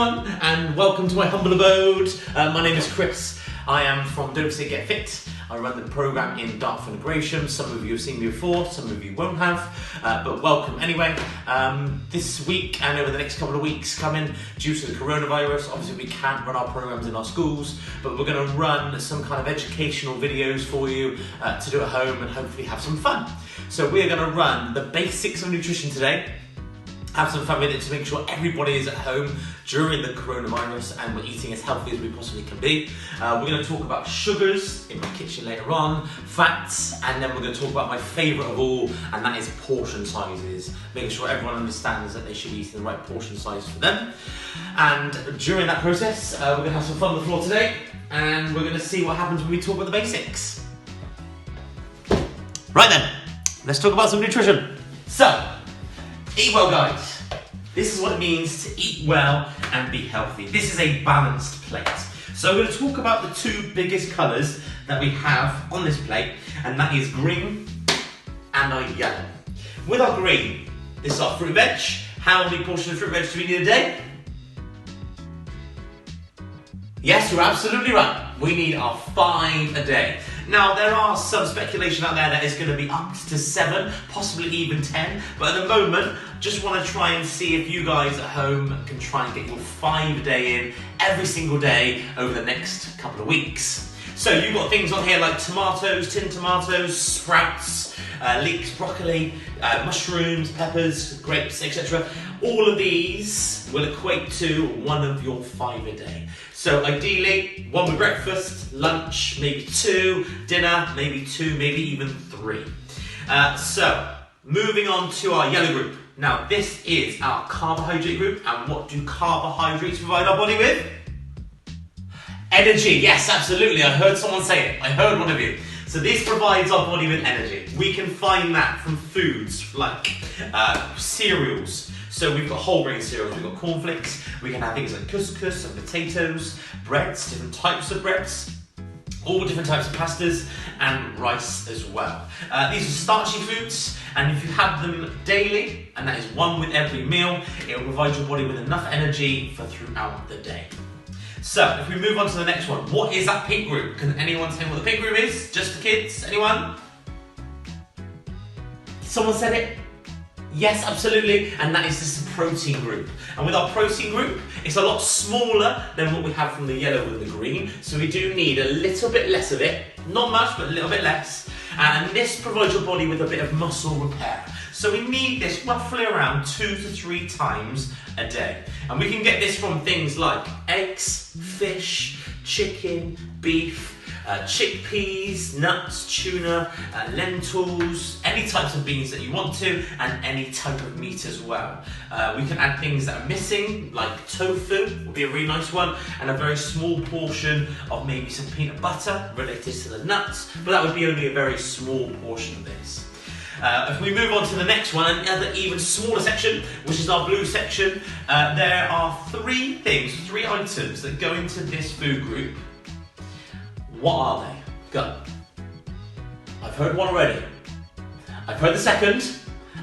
everyone, and welcome to my humble abode. My name is Chris. I am from Don't Say Get Fit. I run the programme in Dartford and Gresham. Some of you have seen me before, some of you won't have, but welcome anyway. This week and over the next couple of weeks coming, due to the coronavirus, obviously we can't run our programmes in our schools, but we're going to run some kind of educational videos for you to do at home and hopefully have some fun. So we're going to run the basics of nutrition today. Have some fun with it to make sure everybody is at home during the coronavirus and we're eating as healthy as we possibly can be. We're going to talk about sugars in my kitchen later on, fats, and then we're going to talk about my favourite of all, and that is portion sizes. Making sure everyone understands that they should be eating the right portion size for them. And during that process, we're going to have some fun on the floor today, and we're going to see what happens when we talk about the basics. Right then, let's talk about some nutrition. So, eat well, guys. This is what it means to eat well and be healthy. This is a balanced plate. So I'm going to talk about the two biggest colours that we have on this plate, and that is green and our yellow. With our green, this is our fruit veg. How many portions of fruit veg do we need a day? Yes, you're absolutely right. We need our 5 a day. Now, there are some speculation out there that it's going to be up to 7, possibly even 10, but at the moment, just want to try and see if you guys at home can try and get your 5 a day in every single day over the next couple of weeks. So you've got things on here like tomatoes, tinned tomatoes, sprouts, leeks, broccoli, mushrooms, peppers, grapes, etc. All of these will equate to one of your 5 a day. So ideally, one with breakfast, lunch, maybe 2, dinner, maybe 2, maybe even 3. So, moving on to our yellow group. Now, this is our carbohydrate group, and what do carbohydrates provide our body with? Energy, yes, absolutely. I heard someone say it. I heard one of you. So this provides our body with energy. We can find that from foods like cereals. So we've got whole grain cereals, we've got cornflakes, we can have things like couscous and potatoes, breads, different types of breads, all different types of pastas, and rice as well. These are starchy foods, and if you have them daily, and that is one with every meal, it will provide your body with enough energy for throughout the day. So, if we move on to the next one, what is that pink group? Can anyone say what the pink group is? Just the kids? Anyone? Someone said it? Yes, absolutely, and that is this protein group. And with our protein group, it's a lot smaller than what we have from the yellow and the green, so we do need a little bit less of it. Not much, but a little bit less. And this provides your body with a bit of muscle repair. So we need this roughly around 2 to 3 times a day. And we can get this from things like eggs, fish, chicken, beef, chickpeas, nuts, tuna, lentils, any types of beans that you want to, and any type of meat as well. We can add things that are missing, like tofu would be a really nice one, and a very small portion of maybe some peanut butter related to the nuts, but that would be only a very small portion of this. If we move on to the next one, another even smaller section, which is our blue section, there are 3 items that go into this food group. What are they? Go. I've heard one already. I've heard the second,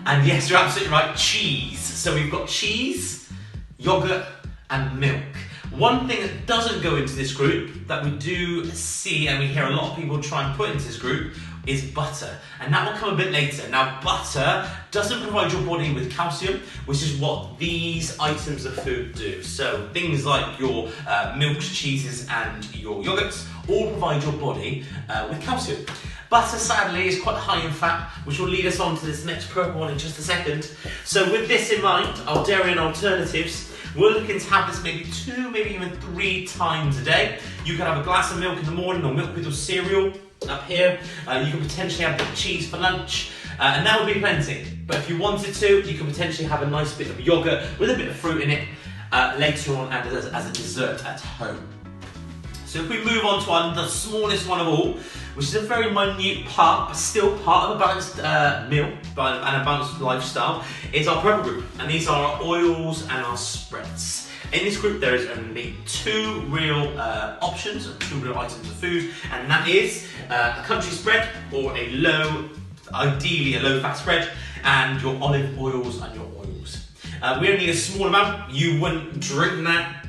and yes, you're absolutely right, cheese. So we've got cheese, yogurt, and milk. One thing that doesn't go into this group that we do see and we hear a lot of people try and put into this group is butter, and that will come a bit later. Now, butter doesn't provide your body with calcium, which is what these items of food do. So things like your milks, cheeses, and your yogurts all provide your body with calcium. Butter, sadly, is quite high in fat, which will lead us on to this next purple one in just a second. So with this in mind, our dairy and alternatives, we're looking to have this maybe 2, maybe even 3 times a day. You can have a glass of milk in the morning, or milk with your cereal up here. You can potentially have the cheese for lunch, and that would be plenty. But if you wanted to, you could potentially have a nice bit of yogurt with a bit of fruit in it later on as a dessert at home. So if we move on to the smallest one of all, which is a very minute part, but still part of a balanced meal and a balanced lifestyle, is our purple group. And these are our oils and our spreads. In this group, there is only 2 real options, 2 real items of food, and that is a country spread, or ideally a low-fat spread, and your olive oils and your oils. We only need a small amount. You wouldn't drink that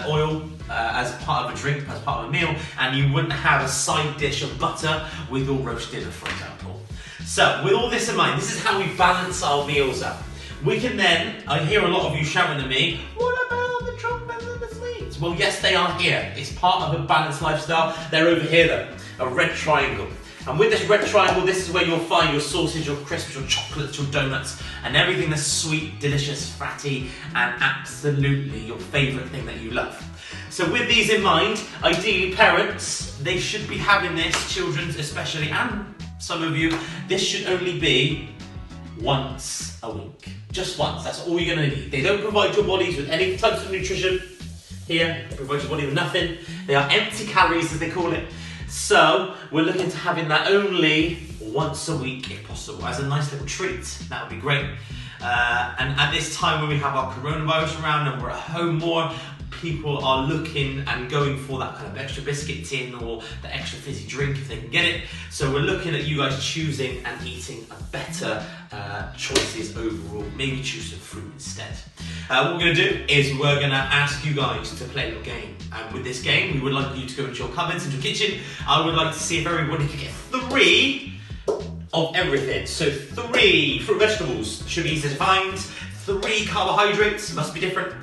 oil as part of a drink, as part of a meal, and you wouldn't have a side dish of butter with your roast dinner, for example. So, with all this in mind, this is how we balance our meals out. We can then, I hear a lot of you shouting at me, what about the chocolates and the sweets? Well, yes, they are here. It's part of a balanced lifestyle. They're over here though, a red triangle. And with this red triangle, this is where you'll find your sausage, your crisps, your chocolates, your donuts, and everything that's sweet, delicious, fatty, and absolutely your favourite thing that you love. So with these in mind, ideally parents, they should be having this, children especially, and some of you, this should only be once a week. Just once, that's all you're going to need. They don't provide your bodies with any types of nutrition here. They provide your body with nothing. They are empty calories, as they call it. So we're looking to having that only once a week if possible, as a nice little treat. That would be great. And at this time when we have our coronavirus around and we're at home more, people are looking and going for that kind of extra biscuit tin or the extra fizzy drink if they can get it. So we're looking at you guys choosing and eating a better choices overall. Maybe choose some fruit instead. What we're going to do is we're going to ask you guys to play your game. And with this game, we would like you to go into your cupboards, into your kitchen. I would like to see if everybody can get 3 of everything. So 3 fruit vegetables should be easy to find. 3 carbohydrates, must be different.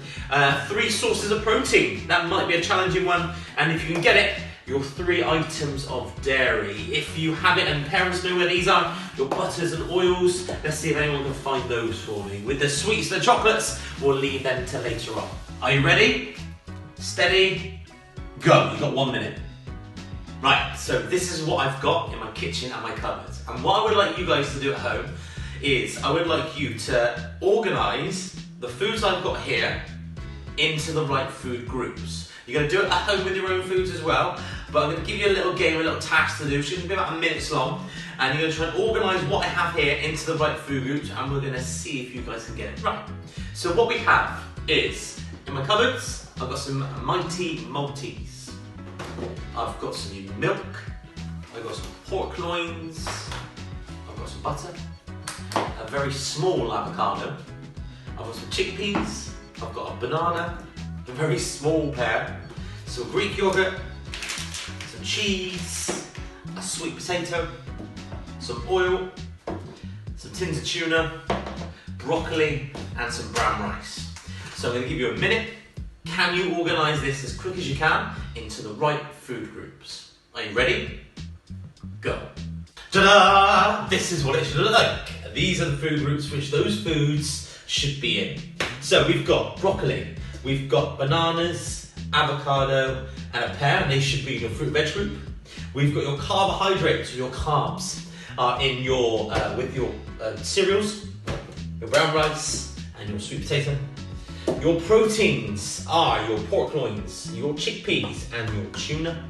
3 sources of protein, that might be a challenging one. And if you can get it, your 3 items of dairy. If you have it and parents know where these are, your butters and oils, let's see if anyone can find those for me. With the sweets and the chocolates, we'll leave them to later on. Are you ready? Steady, go. You've got 1 minute. Right, so this is what I've got in my kitchen and my cupboards. And what I would like you guys to do at home is I would like you to organise the foods I've got here into the right food groups. You're going to do it at home with your own foods as well, but I'm going to give you a little game, a little task to do. It's going to be about a minute long, and you're going to try and organise what I have here into the right food groups, and we're going to see if you guys can get it right. So what we have is, in my cupboards, I've got some Mighty Maltese. I've got some milk, I've got some pork loins, I've got some butter, a very small avocado, I've got some chickpeas, I've got a banana, a very small pear, some Greek yogurt, some cheese, a sweet potato, some oil, some tins of tuna, broccoli, and some brown rice. So I'm going to give you a minute. Can you organise this as quick as you can into the right food groups? Are you ready? Go. Ta-da! This is what it should look like. These are the food groups which those foods should be in. So we've got broccoli, we've got bananas, avocado, and a pear, and they should be in your fruit veg group. We've got your carbohydrates, or your carbs, are in your with your cereals, your brown rice, and your sweet potato. Your proteins are your pork loins, your chickpeas, and your tuna.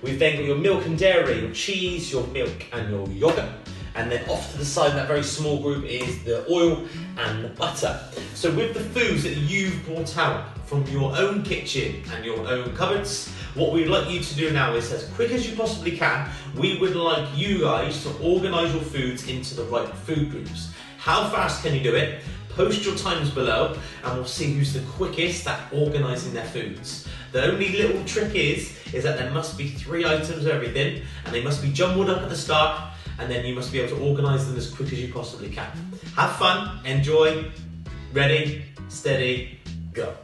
We've then got your milk and dairy, your cheese, your milk, and your yogurt. And then off to the side, that very small group is the oil and the butter. So with the foods that you've brought out from your own kitchen and your own cupboards, what we'd like you to do now is, as quick as you possibly can, we would like you guys to organise your foods into the right food groups. How fast can you do it? Post your times below and we'll see who's the quickest at organising their foods. The only little trick is that there must be 3 items of everything, and they must be jumbled up at the start, and then you must be able to organise them as quick as you possibly can. Have fun, enjoy, ready, steady, go.